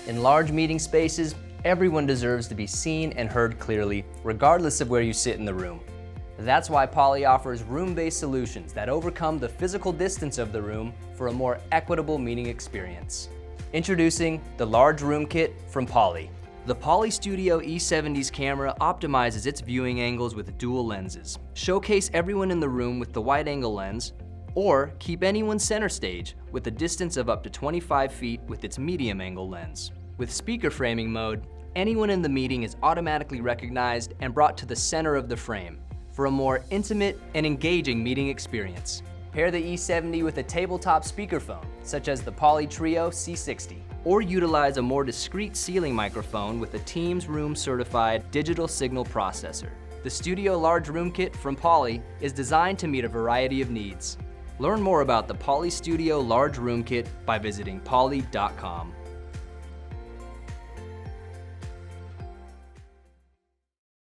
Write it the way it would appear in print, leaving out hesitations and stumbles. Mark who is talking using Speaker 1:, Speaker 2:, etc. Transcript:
Speaker 1: In large meeting spaces, everyone deserves to be seen and heard clearly, regardless of where you sit in the room. That's why Poly offers room-based solutions that overcome the physical distance of the room for a more equitable meeting experience. Introducing the Large Room Kit from Poly. The Poly Studio E70's camera optimizes its viewing angles with dual lenses. Showcase everyone in the room with the wide-angle lens, or keep anyone center stage with a distance of up to 25 feet with its medium-angle lens. With speaker framing mode, anyone in the meeting is automatically recognized and brought to the center of the frame for a more intimate and engaging meeting experience. Pair the E70 with a tabletop speakerphone, such as the Poly Trio C60, or utilize a more discreet ceiling microphone with a Teams Room certified digital signal processor. The Studio Large Room Kit from Poly is designed to meet a variety of needs. Learn more about the Poly Studio Large Room Kit by visiting poly.com.